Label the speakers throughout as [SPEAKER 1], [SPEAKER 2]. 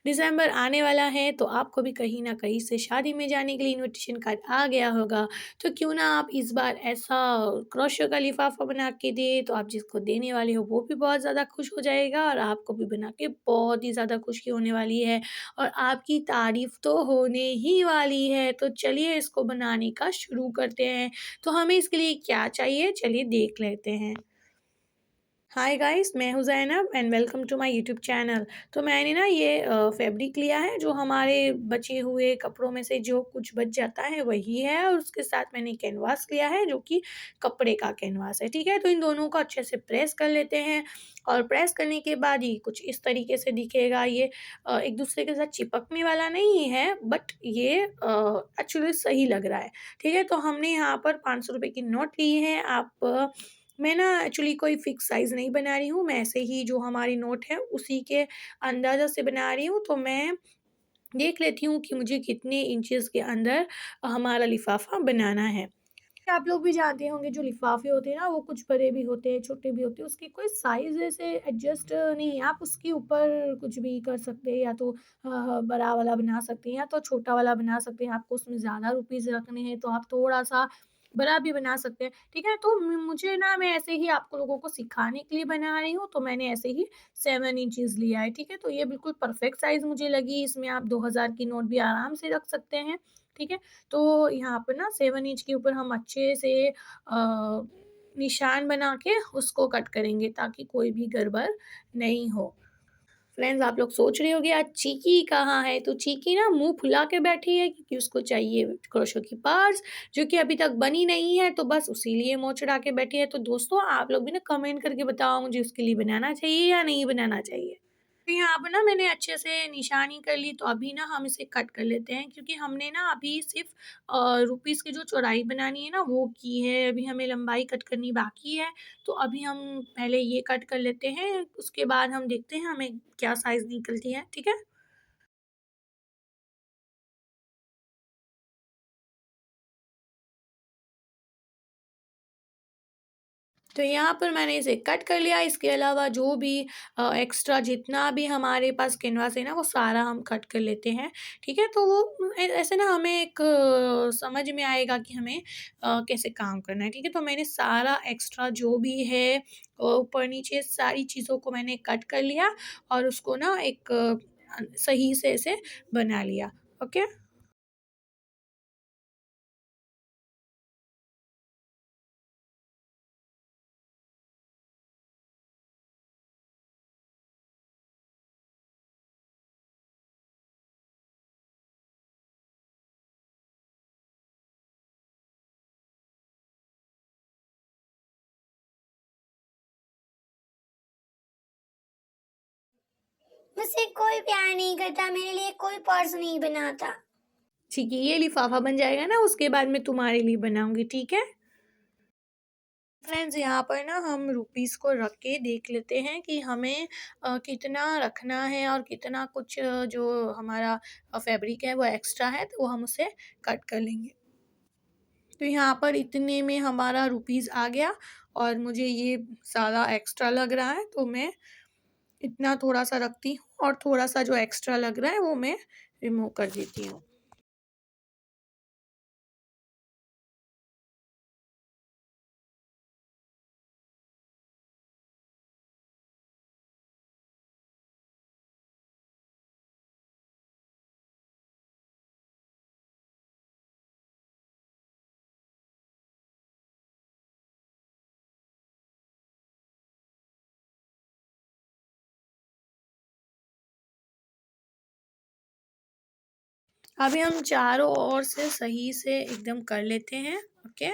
[SPEAKER 1] दिसंबर आने वाला है तो आपको भी कहीं न कहीं से शादी में जाने के लिए इन्विटेशन कार्ड आ गया होगा। तो क्यों ना आप इस बार ऐसा क्रोशो का लिफ़ाफ़ा बना के दें, तो आप जिसको देने वाले हो वो भी बहुत ज़्यादा खुश हो जाएगा और आपको भी बना के बहुत ही ज़्यादा खुशी होने वाली है और आपकी तारीफ़ तो होने ही वाली है। तो चलिए इसको बनाने का शुरू करते हैं। तो हमें इसके लिए क्या चाहिए? चलिए देख लेते हैं। हाय गाइस, मैं हूँ Zainab and welcome to my YouTube channel. तो मैंने ना ये फैब्रिक लिया है जो हमारे बचे हुए कपड़ों में से जो कुछ बच जाता है वही है और उसके साथ मैंने कैनवास लिया है जो कि कपड़े का कैनवास है, ठीक है? तो इन दोनों को अच्छे से प्रेस कर लेते हैं और प्रेस करने के बाद ये कुछ इस तरीके से दिखेगा। ये एक दूसरे के साथ चिपकने वाला नहीं है बट ये एक्चुअली सही लग रहा है, ठीक है? तो हमने यहाँ पर ₹500 की नोट ली है। मैं ना एक्चुअली कोई फ़िक्स साइज़ नहीं बना रही हूँ, मैं ऐसे ही जो हमारी नोट है उसी के अंदाज़ा से बना रही हूँ। तो मैं देख लेती हूँ कि मुझे कितने इंचेस के अंदर हमारा लिफ़ाफ़ा बनाना है। आप लोग भी जानते होंगे जो लिफ़ाफ़े होते हैं ना वो कुछ बड़े भी होते हैं, छोटे भी होते हैं, उसकी कोई साइज़ ऐसे एडजस्ट नहीं है। आप उसके ऊपर कुछ भी कर सकते हैं या तो बड़ा वाला बना सकते हैं या तो छोटा वाला बना सकते हैं। आपको उसमें ज़्यादा रुपीज़ रखने हैं तो आप थोड़ा-सा बड़ा भी बना सकते हैं, ठीक है? तो मुझे ना मैं ऐसे ही आप लोगों को सिखाने के लिए बना रही हूँ, तो मैंने ऐसे ही 7 इंचेस लिया है, ठीक है? तो ये बिल्कुल परफ़ेक्ट साइज़ मुझे लगी, इसमें आप 2000 की नोट भी आराम से रख सकते हैं, ठीक है? तो यहाँ पर ना 7 इंच के ऊपर हम अच्छे से निशान बना के उसको कट करेंगे ताकि कोई भी गड़बड़ नहीं हो। फ्रेंड्स, आप लोग सोच रहे होंगे आज चीकी कहाँ है? तो चीकी ना मुँह फुला के बैठी है क्योंकि उसको चाहिए क्रोशो की पार्ट्स जो कि अभी तक बनी नहीं है, तो बस उसीलिए मुँह चढ़ा के बैठी है। तो दोस्तों आप लोग भी ना कमेंट करके बताओ मुझे उसके लिए बनाना चाहिए या नहीं बनाना चाहिए? तो यहाँ पे ना मैंने अच्छे से निशानी कर ली, तो अभी ना हम इसे कट कर लेते हैं क्योंकि हमने ना अभी सिर्फ़ रुपीस की जो चौड़ाई बनानी है ना वो की है, अभी हमें लंबाई कट करनी बाकी है। तो अभी हम पहले ये कट कर लेते हैं, उसके बाद हम देखते हैं हमें क्या साइज़ निकलती है, ठीक है? तो यहाँ पर मैंने इसे कट कर लिया, इसके अलावा जो भी एक्स्ट्रा जितना भी हमारे पास कैनवास है ना, वो सारा हम कट कर लेते हैं, ठीक है? तो वो ऐसे ना हमें एक समझ में आएगा कि हमें कैसे काम करना है, ठीक है? तो मैंने सारा एक्स्ट्रा जो भी है ऊपर-नीचे सारी चीज़ों को मैंने कट कर लिया और उसको ना एक सही से ऐसे बना लिया, ओके?
[SPEAKER 2] मुझसे कोई प्यार नहीं करता, मेरे लिए कोई पर्स नहीं बनाता।
[SPEAKER 1] ठीक है, ये लिफ़ाफ़ा बन जाएगा ना, उसके बाद मैं तुम्हारे लिए बनाऊँगी, ठीक है? फ्रेंड्स, यहाँ पर ना हम रुपीस को रख के देख लेते हैं कि हमें कितना रखना है और कितना कुछ जो हमारा फैब्रिक है वो एक्स्ट्रा है तो वो हम उसे कट कर लेंगे। तो यहाँ पर इतने में हमारा रुपीस आ गया और मुझे ये सारा एक्स्ट्रा लग रहा है तो मैं इतना थोड़ा-सा रखती हूँ और थोड़ा-सा जो एक्स्ट्रा लग रहा है वो मैं रिमूव कर देती हूँ। अभी हम चारों ओर से सही से एकदम कर लेते हैं, ओके?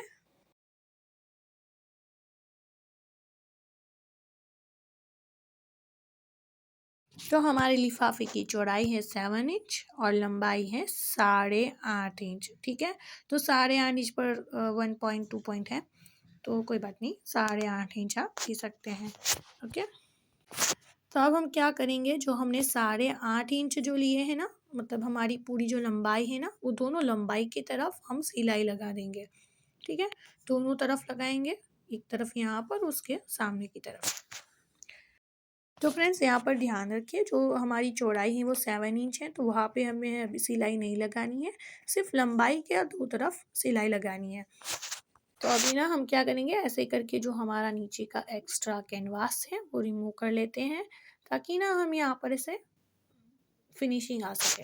[SPEAKER 1] तो हमारे लिफ़ाफ़े की चौड़ाई है 7 इंच और लंबाई है 8.5 इंच, ठीक है? तो 8.5 इंच पर 1 पॉइंट 2 पॉइंट है, तो कोई बात नहीं, 8.5 इंच आप ले सकते हैं, ओके? तो अब हम क्या करेंगे, जो हमने 8.5 इंच जो लिए हैं ना, मतलब हमारी पूरी जो लंबाई है ना, वो दोनों लंबाई की तरफ हम सिलाई लगा देंगे, ठीक है? दोनों तरफ लगाएँगे, एक तरफ यहाँ पर, उसके सामने की तरफ। तो फ्रेंड्स यहाँ पर ध्यान रखिए, जो हमारी चौड़ाई है वो 7 इंच है, तो वहाँ पे हमें अभी सिलाई नहीं लगानी है, सिर्फ लंबाई के दो तरफ सिलाई लगानी है। तो अभी ना हम क्या करेंगे, ऐसे करके जो हमारा नीचे का एक्स्ट्रा कैनवास है वो रिमूव कर लेते हैं, ताकि ना हम यहाँ पर इसे फिनिशिंग आ सके।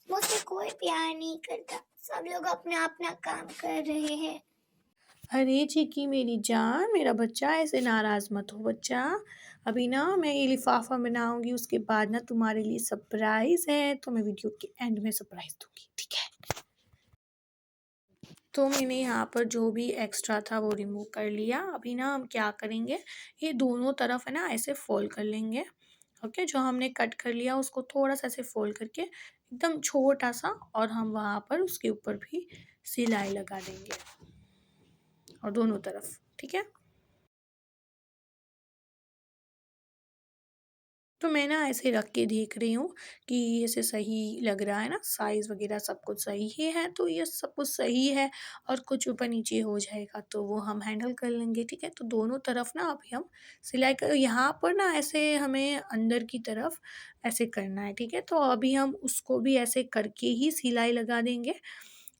[SPEAKER 2] मुझसे कोई प्यार नहीं करता, सब लोग अपना अपना काम कर रहे हैं।
[SPEAKER 1] अरे चिकी मेरी जान, मेरा बच्चा, ऐसे नाराज़ मत हो बच्चा। अभी ना मैं ये लिफ़ाफ़ा बनाऊँगी, उसके बाद ना तुम्हारे लिए सरप्राइज़ है, तो मैं वीडियो के एंड में सरप्राइज़ दूँगी, ठीक है? तो मैंने यहाँ पर जो भी एक्स्ट्रा था वो रिमूव कर लिया। अभी ना हम क्या करेंगे, ये दोनों तरफ है ना ऐसे फ़ोल्ड कर लेंगे। ओके, जो हमने कट कर लिया उसको थोड़ा-सा ऐसे फ़ोल्ड करके एकदम छोटा-सा, और हम वहाँ पर उसके ऊपर भी सिलाई लगा देंगे, और दोनों तरफ, ठीक है? तो मैं ना ऐसे रख के देख रही हूँ कि ऐसे सही लग रहा है ना, साइज़ वगैरह सब कुछ सही ही है, तो ये सब कुछ सही है, और कुछ ऊपर-नीचे हो जाएगा तो वो हम हैंडल कर लेंगे, ठीक है? तो दोनों तरफ ना अभी हम सिलाई कर, यहाँ पर ना ऐसे हमें अंदर की तरफ ऐसे करना है, ठीक है? तो अभी हम उसको भी ऐसे करके ही सिलाई लगा देंगे,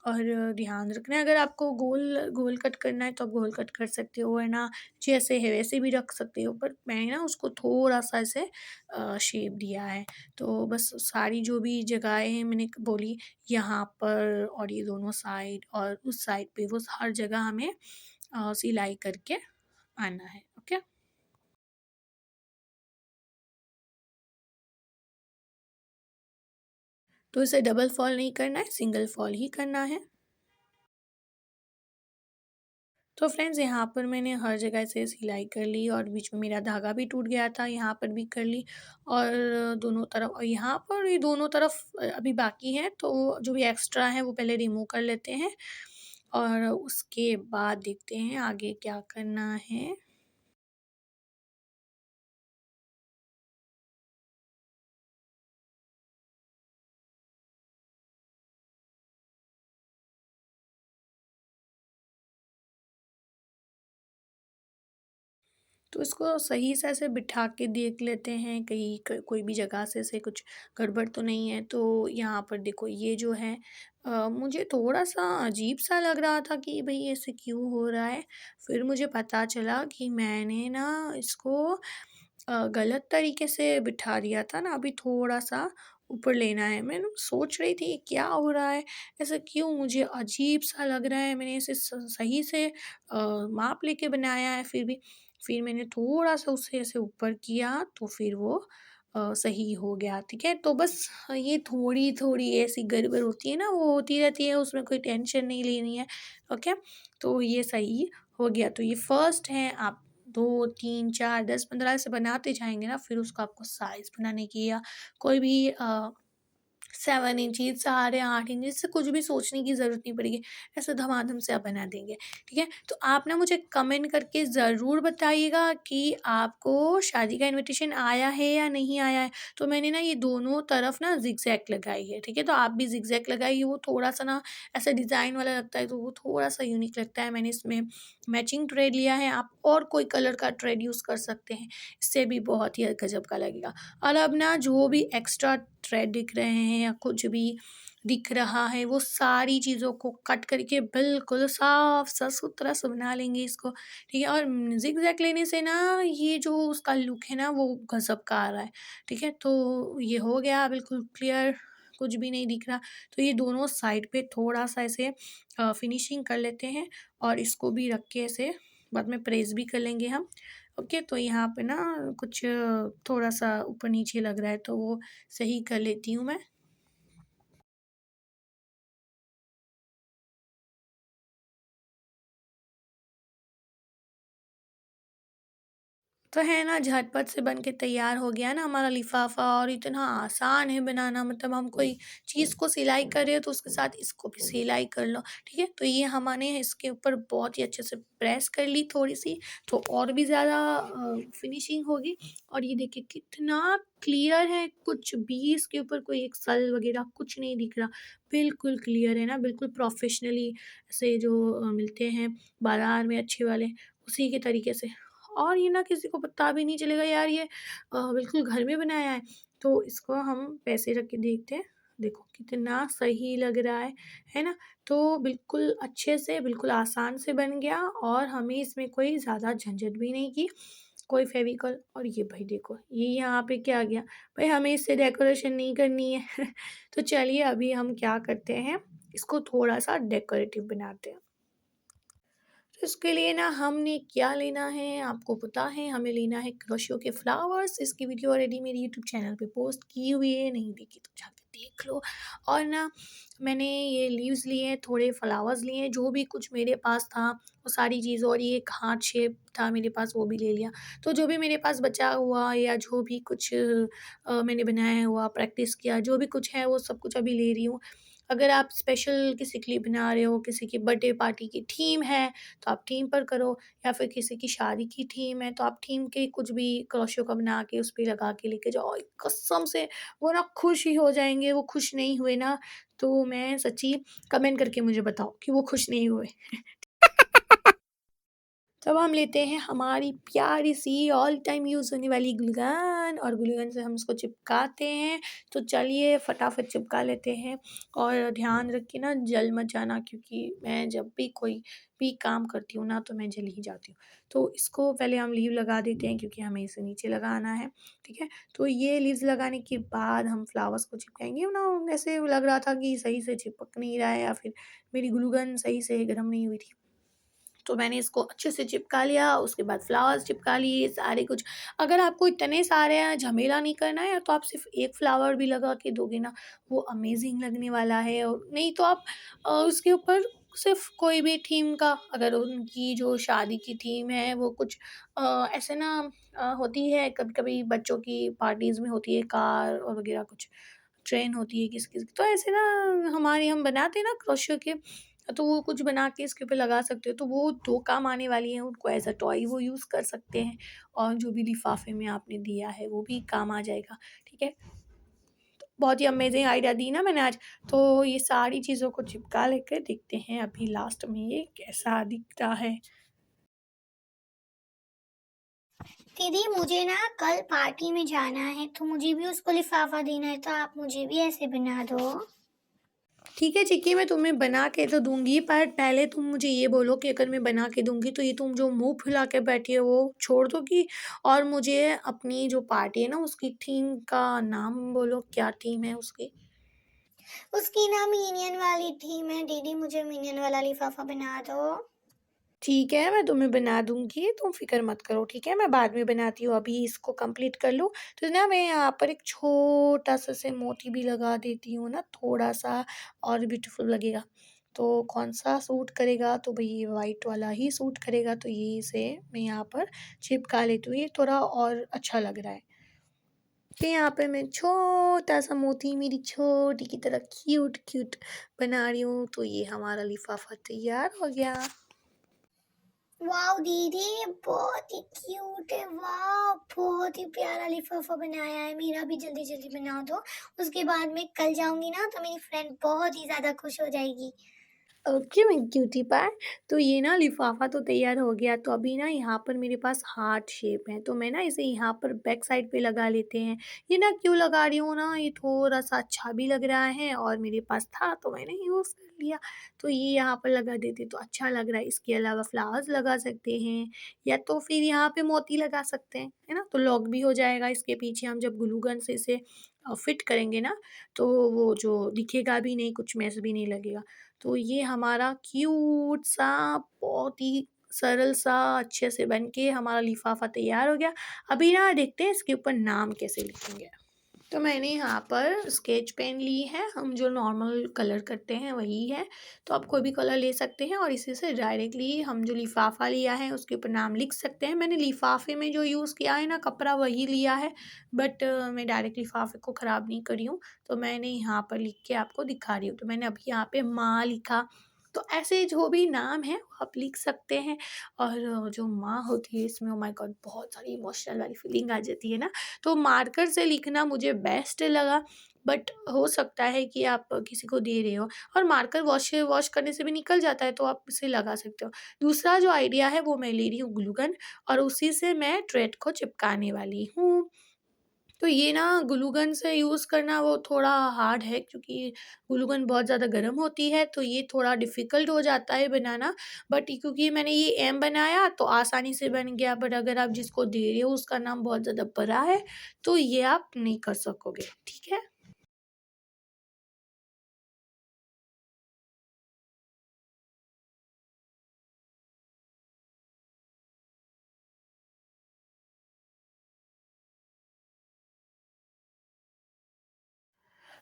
[SPEAKER 1] और ध्यान रखना है, अगर आपको गोल गोल कट करना है तो आप गोल कट कर सकते हो, वरना जैसे है वैसे भी रख सकते हो, पर मैंने ना उसको थोड़ा-सा ऐसे शेप दिया है। तो बस सारी जो भी जगहें हैं मैंने बोली, यहाँ पर और ये दोनों साइड और उस साइड पे, वो हर जगह हमें सिलाई करके आना है। ओके? तो इसे डबल फ़ॉल नहीं करना है, सिंगल फ़ॉल ही करना है। तो फ्रेंड्स यहाँ पर मैंने हर जगह से सिलाई कर ली, और बीच में मेरा धागा भी टूट गया था, यहाँ पर भी कर ली, और दोनों तरफ, और यहाँ पर ये दोनों तरफ अभी बाकी है, तो जो भी एक्स्ट्रा है वो पहले रिमूव कर लेते हैं, और उसके बाद देखते हैं आगे क्या करना है। तो इसको सही से ऐसे बिठा के देख लेते हैं, कहीं कोई भी जगह से ऐसे कुछ गड़बड़ तो नहीं है। तो यहाँ पर देखो, ये जो है मुझे थोड़ा-सा अजीब-सा लग रहा था कि भई ऐसे क्यों हो रहा है? फिर मुझे पता चला कि मैंने ना इसको गलत तरीके से बिठा दिया था ना, अभी थोड़ा-सा ऊपर लेना है। मैं ना सोच रही थी क्या हो रहा है? ऐसा क्यों मुझे अजीब-सा लग रहा है? मैंने इसे सही से माप लेके बनाया है फिर मैंने थोड़ा-सा उसे ऐसे ऊपर किया, तो फिर वो सही हो गया, ठीक है? तो बस ये थोड़ी-थोड़ी ऐसी गड़बड़ होती है ना, वो होती रहती है, उसमें कोई टेंशन नहीं लेनी है, ओके? तो ये सही हो गया। तो ये फर्स्ट है, आप 2, 3, 4, 10, 15 ऐसे बनाते जाएँगे ना, फिर उसको आपको साइज़ बनाने की, या कोई भी 7 इंचेस, साढ़े 8 इंच, इससे कुछ भी सोचने की ज़रूरत नहीं पड़ेगी। ऐसे धमाधम से आप बना देंगे, ठीक है? तो आप ना मुझे कमेंट करके ज़रूर बताइएगा कि आपको शादी का इन्विटेशन आया है या नहीं आया है। तो मैंने ना ये दोनों तरफ ना ज़िगज़ैग लगाई है, ठीक है? तो आप भी ज़िगज़ैग लगाइए, वो थोड़ा-सा ना ऐसा डिज़ाइन वाला लगता है, तो वो थोड़ा-सा यूनिक लगता है। मैंने इसमें मैचिंग थ्रेड लिया है, आप और कोई कलर का थ्रेड यूज़ कर सकते हैं, इससे भी बहुत ही गज़ब का लगेगा। और अब ना जो भी एक्स्ट्रा थ्रेड दिख रहे हैं या कुछ भी दिख रहा है, वो सारी चीज़ों को कट करके बिल्कुल साफ सुथरा सा बना लेंगे इसको, ठीक है? और ज़िगज़ैग लेने से ना ये जो उसका लुक है ना वो गज़ब का आ रहा है, ठीक है? तो ये हो गया बिल्कुल क्लियर, कुछ भी नहीं दिख रहा। तो ये दोनों साइड पे थोड़ा-सा ऐसे फिनिशिंग कर लेते हैं, और इसको भी रख के ऐसे बाद में प्रेस भी कर लेंगे हम। ओके, तो यहाँ पे ना कुछ थोड़ा-सा ऊपर-नीचे लग रहा है, तो वो सही कर लेती हूँ मैं। तो है ना, झटपट से बन के तैयार हो गया ना हमारा लिफ़ाफ़ा, और इतना आसान है बनाना, मतलब हम कोई चीज़ को सिलाई कर रहे हो तो उसके साथ इसको भी सिलाई कर लो, ठीक है? तो ये हमने इसके ऊपर बहुत ही अच्छे से प्रेस कर ली थोड़ी-सी, तो और भी ज़्यादा फिनिशिंग होगी। और ये देखिए कितना क्लियर है, कुछ भी इसके ऊपर कोई एक सल वग़ैरह कुछ नहीं दिख रहा, बिल्कुल क्लियर है ना, बिल्कुल प्रोफ़ेशनली से जो मिलते हैं बाज़ार में अच्छे वाले, उसी के तरीके से। और ये ना किसी को पता भी नहीं चलेगा यार ये बिल्कुल घर में बनाया है। तो इसको हम पैसे रख के देखते हैं, देखो कितना सही लग रहा है ना? तो बिल्कुल अच्छे से, बिल्कुल आसान से बन गया और हमें इसमें कोई ज़्यादा झंझट भी नहीं की, कोई फ़ेविकॉल। और ये भाई देखो, ये यहाँ पे क्या आ गया? भाई हमें इससे डेकोरेशन नहीं करनी है। तो चलिए अभी हम क्या करते हैं, इसको थोड़ा-सा डेकोरेटिव बनाते हैं। तो इसके लिए ना हमने क्या लेना है आपको पता है, हमें लेना है क्रोशियो के फ्लावर्स। इसकी वीडियो ऑलरेडी मेरी यूट्यूब चैनल पे पोस्ट की हुई है, नहीं देखी तो जाके देख लो। और ना मैंने ये लीव्स लिए हैं, थोड़े फ्लावर्स लिए हैं, जो भी कुछ मेरे पास था वो सारी चीज़, और ये एक हार्ट शेप था मेरे पास वो भी ले लिया। तो जो भी मेरे पास बचा हुआ या जो भी कुछ मैंने बनाया हुआ, प्रैक्टिस किया, जो भी कुछ है वो सब कुछ अभी ले रही हूँ। अगर आप स्पेशल किसी के लिए बना रहे हो, किसी की बर्थडे पार्टी की थीम है तो आप थीम पर करो, या फिर किसी की शादी की थीम है तो आप थीम के कुछ भी क्रोशियो का बना के उस पे लगा के लेके जाओ। कसम से वो ना खुश ही हो जाएँगे, वो खुश नहीं हुए ना तो मैं सच्ची कमेंट करके मुझे बताओ कि वो खुश नहीं हुए। तब हम लेते हैं हमारी प्यारी सी ऑल टाइम यूज़ होने वाली ग्लू गन, और ग्लू गन से हम इसको चिपकाते हैं। तो चलिए फटाफट चिपका लेते हैं, और ध्यान रख के ना जल मत जाना, क्योंकि मैं जब भी कोई भी काम करती हूँ ना तो मैं जल ही जाती हूँ। तो इसको पहले हम लीव लगा देते हैं क्योंकि हमें इसे नीचे लगाना है, ठीक है? तो ये लीव्स लगाने के बाद हम फ्लावर्स को चिपकाएँगे ना। ऐसे लग रहा था कि सही से चिपक नहीं रहा है, या फिर मेरी ग्लू गन सही से गर्म नहीं हुई थी। तो मैंने इसको अच्छे से चिपका लिया, उसके बाद फ्लावर्स चिपका लिए सारे कुछ। अगर आपको इतने सारे झमेला नहीं करना है तो आप सिर्फ़ एक फ्लावर भी लगा के दोगे ना, वो अमेज़िंग लगने वाला है। और नहीं तो आप उसके ऊपर सिर्फ़ कोई भी थीम का, अगर उनकी जो शादी की थीम है वो कुछ ऐसे ना होती है, कभी-कभी बच्चों की पार्टीज़ में होती है कार और वग़ैरह कुछ, ट्रेन होती है किसी-किसी की, तो ऐसे ना हमारे हम बनाते हैं ना क्रोशियो के, तो वो कुछ बना के इसके ऊपर लगा सकते हो, तो वो 2 काम आने वाली हैं, उनको एज़ अ टॉय वो यूज़ कर सकते हैं, और जो भी लिफ़ाफ़े में आपने दिया है वो भी काम आ जाएगा, ठीक है? बहुत ही अमेज़िंग आइडिया दी ना मैंने आज। तो ये सारी चीज़ों को चिपका लेकर देखते हैं अभी लास्ट में ये कैसा दिखता है।
[SPEAKER 2] दीदी मुझे ना कल पार्टी में जाना है तो मुझे भी उसको लिफाफा देना है तो आप मुझे भी ऐसे बना दो।
[SPEAKER 1] ठीक है, मैं तुम्हें बना के तो दूँगी, पर पहले तुम मुझे ये बोलो कि अगर मैं बना के दूँगी तो ये तुम जो मुँह फुला के बैठी हो वो छोड़ दोगी? और मुझे अपनी जो पार्टी है ना उसकी थीम का नाम बोलो, क्या थीम है उसकी?
[SPEAKER 2] उसकी ना मिनियन वाली थीम है दीदी, मुझे मिनियन वाला लिफाफा बना दो।
[SPEAKER 1] ठीक है, मैं तुम्हें बना दूँगी, तुम फ़िक्र मत करो, ठीक है? मैं बाद में बनाती हूँ, अभी इसको कंप्लीट कर लूँ। तो ना मैं यहाँ पर एक छोटा-सा से मोती भी लगा देती हूँ ना, थोड़ा-सा और ब्यूटीफुल लगेगा। तो कौन-सा सूट करेगा? तो भई ये व्हाइट वाला ही सूट करेगा, तो ये इसे मैं यहाँ पर चिपका लेती हूँ, ये थोड़ा और अच्छा लग रहा है। फिर यहाँ पे मैं छोटा-सा मोती मेरी छोटी की तरह क्यूट-क्यूट बना रही हूँ, तो ये हमारा लिफ़ाफ़ा तैयार हो गया।
[SPEAKER 2] वाओ दीदी, ये बहुत ही क्यूट है। वाह, बहुत ही प्यारा लिफाफा बनाया है। मेरा भी जल्दी जल्दी बना दो, उसके बाद मैं कल जाऊंगी ना तो मेरी फ्रेंड बहुत ही ज्यादा खुश हो जाएगी।
[SPEAKER 1] Okay my cutie pie. तो ये ना लिफ़ाफ़ा तो तैयार हो गया, तो अभी ना यहाँ पर मेरे पास हार्ट शेप है, तो मैं ना इसे यहाँ पर बैक साइड पे लगा लेते हैं। ये ना क्यों लगा रही हूँ ना, ये थोड़ा-सा अच्छा भी लग रहा है और मेरे पास था तो मैंने यूज़ कर लिया। तो ये यहाँ पर लगा देते तो अच्छा लग रहा है। इसके अलावा फ्लावर्स लगा सकते हैं, या तो फिर यहाँ पे मोती लगा सकते हैं, है ना? तो लॉक भी हो जाएगा इसके पीछे, हम जब ग्लू गन से इसे फिट करेंगे ना, तो वो जो दिखेगा भी नहीं, कुछ मेस भी नहीं लगेगा। तो ये हमारा क्यूट सा, बहुत ही सरल सा, अच्छे से बन के हमारा लिफ़ाफ़ा तैयार हो गया। अभी ना देखते हैं इसके ऊपर नाम कैसे लिखेंगे। तो मैंने यहाँ पर स्केच पेन ली है, हम जो नॉर्मल कलर करते हैं वही है। तो आप कोई भी कलर ले सकते हैं और इसी से डायरेक्टली हम जो लिफ़ाफ़ा लिया है उसके ऊपर नाम लिख सकते हैं। मैंने लिफ़ाफ़े में जो यूज़ किया है ना कपड़ा वही लिया है, बट मैं डायरेक्ट लिफ़ाफ़े को ख़राब नहीं करी हूँ, तो मैंने यहाँ पर लिख के आपको दिखा रही हूँ। तो मैंने अभी यहाँ पे माँ लिखा, तो ऐसे जो भी नाम है वो आप लिख सकते हैं। और जो माँ होती है इसमें, ओह माय गॉड, बहुत सारी इमोशनल वाली फीलिंग आ जाती है ना, तो मार्कर से लिखना मुझे बेस्ट लगा। बट हो सकता है कि आप किसी को दे रहे हो, और मार्कर वॉश वॉश करने से भी निकल जाता है, तो आप इसे लगा सकते हो। दूसरा जो आइडिया है वो मैं ले रही हूँ ग्लू गन, और उसी से मैं थ्रेड को चिपकाने वाली हूँ। तो ये ना ग्लू गन से यूज़ करना वो थोड़ा हार्ड है, क्योंकि ग्लू गन बहुत ज़्यादा गर्म होती है, तो ये थोड़ा डिफ़िकल्ट हो जाता है बनाना। बट क्योंकि मैंने ये एम बनाया तो आसानी से बन गया, बट अगर आप जिसको दे रहे हो उसका नाम बहुत ज़्यादा बड़ा है, तो ये आप नहीं कर सकोगे, ठीक है?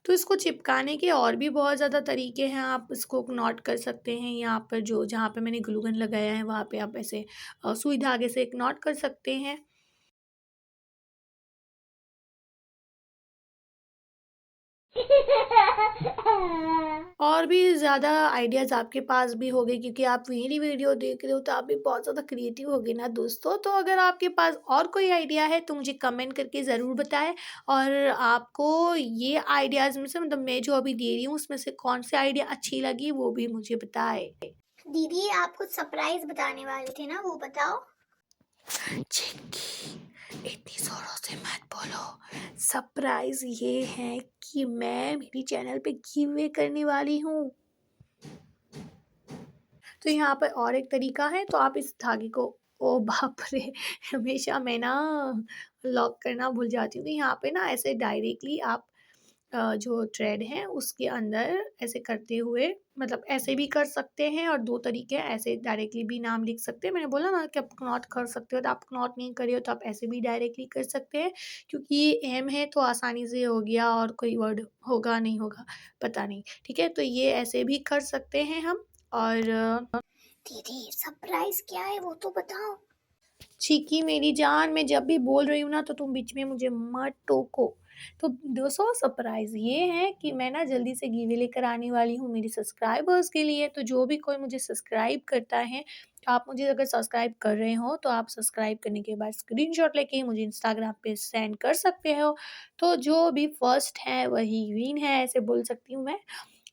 [SPEAKER 1] तो इसको चिपकाने के और भी बहुत ज़्यादा तरीके हैं, आप इसको नॉट कर सकते हैं, यहाँ पर जो जहाँ पे मैंने ग्लू गन लगाया है वहाँ पे आप ऐसे सुई धागे से एक नॉट कर सकते हैं। और भी ज़्यादा आइडियाज़ आपके पास भी होंगे, क्योंकि आप मेरी वीडियो देख रहे हो तो आप भी बहुत ज़्यादा क्रिएटिव होगे ना दोस्तों। तो अगर आपके पास और कोई आइडिया है तो मुझे कमेंट करके ज़रूर बताएं, और आपको ये आइडियाज़ में से मतलब मैं जो अभी दे रही हूँ उसमें से कौन सी आइडिया अच्छी लगी वो भी मुझे बताएं।
[SPEAKER 2] दीदी आप कुछ सरप्राइज बताने वाले थे ना, वो बताओ।
[SPEAKER 1] चिंकी, इतनी ज़ोरों से मत बोलो। सरप्राइज़ ये है कि मैं मेरी चैनल पे गिव अवे करने वाली हूँ। तो यहाँ पर और एक तरीका है, तो आप इस धागे को, ओ बाप रे! हमेशा मैं ना लॉक करना भूल जाती हूँ। तो यहाँ पे ना ऐसे डायरेक्टली आप जो थ्रेड है उसके अंदर ऐसे करते हुए, मतलब ऐसे भी कर सकते हैं, और 2 तरीके हैं, ऐसे डायरेक्टली भी नाम लिख सकते हैं। मैंने बोला ना कि आप नॉट कर सकते हो, तो आप नॉट नहीं कर रहे हो तो आप ऐसे भी डायरेक्टली कर सकते हैं, क्योंकि ये एम है तो आसानी से हो गया, और कोई वर्ड होगा नहीं होगा, पता नहीं। ठीक है? तो ये ऐसे भी कर सकते हैं हम, और
[SPEAKER 2] दीदी सरप्राइज क्या है वो तो बताओ।
[SPEAKER 1] चीकी मेरी जान, मैं जब भी बोल रही हूँ ना तो तुम बीच में मुझे मत टोको। तो दोस्तों सरप्राइज़ ये है कि मैं ना जल्दी से गिव अवे लेकर आने वाली हूँ मेरे सब्सक्राइबर्स के लिए। तो जो भी कोई मुझे सब्सक्राइब करता है, तो आप मुझे अगर सब्सक्राइब कर रहे हो तो आप सब्सक्राइब करने के बाद स्क्रीनशॉट लेके मुझे इंस्टाग्राम पे सेंड कर सकते हो। तो जो भी फर्स्ट है वही विन है, ऐसे बोल सकती हूँ मैं।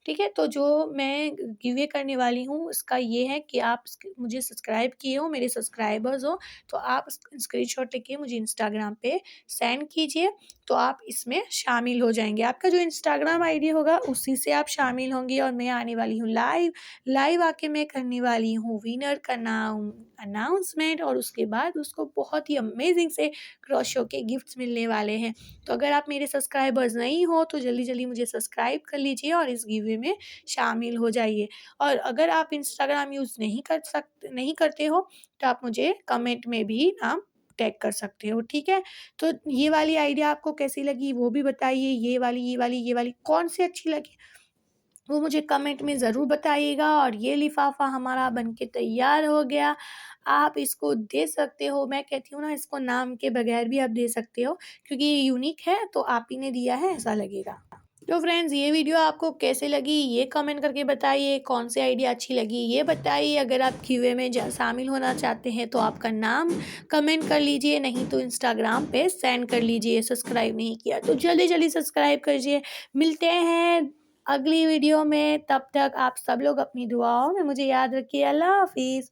[SPEAKER 1] ठीक है? तो जो मैं गिव अवे करने वाली हूँ उसका ये है कि आप मुझे सब्सक्राइब किए हो, मेरे सब्सक्राइबर्स हो, तो आप स्क्रीनशॉट लेके मुझे इंस्टाग्राम पे सेंड कीजिए, तो आप इसमें शामिल हो जाएँगे। आपका जो इंस्टाग्राम आईडी होगा उसी से आप शामिल होंगे, और मैं आने वाली हूँ लाइव। लाइव आके मैं करने वाली हूँ विनर का नाम अनाउंसमेंट, और उसके बाद उसको बहुत ही अमेज़िंग से क्रोशो के गिफ्ट्स मिलने वाले हैं। तो अगर आप मेरे सब्सक्राइबर्स नहीं हो तो जल्दी-जल्दी मुझे सब्सक्राइब कर लीजिए और इस गिव अवे में शामिल हो जाइए। और अगर आप इंस्टाग्राम यूज़ नहीं करते हो, तो आप मुझे कमेंट में भी नाम टैग कर सकते हो, ठीक है? तो ये वाली आइडिया आपको कैसी लगी वो भी बताइए, ये वाली कौन-सी अच्छी लगी? वो मुझे कमेंट में ज़रूर बताइएगा, और ये लिफ़ाफ़ा हमारा बन के तैयार हो गया। आप इसको दे सकते हो, मैं कहती हूँ ना इसको नाम के बगैर भी आप दे सकते हो, क्योंकि ये यूनिक है तो आप ही ने दिया है ऐसा लगेगा। तो फ्रेंड्स ये वीडियो आपको कैसे लगी ये कमेंट करके बताइए, कौन सी आइडिया अच्छी लगी ये बताइए। अगर आप क्यूए में शामिल होना चाहते हैं तो आपका नाम कमेंट कर लीजिए, नहीं तो इंस्टाग्राम पे सेंड कर लीजिए। सब्सक्राइब नहीं किया तो जल्दी जल्दी सब्सक्राइब करिए। मिलते हैं अगली वीडियो में, तब तक आप सब लोग अपनी दुआओं में मुझे याद रखिए। अल्लाह हाफिज़।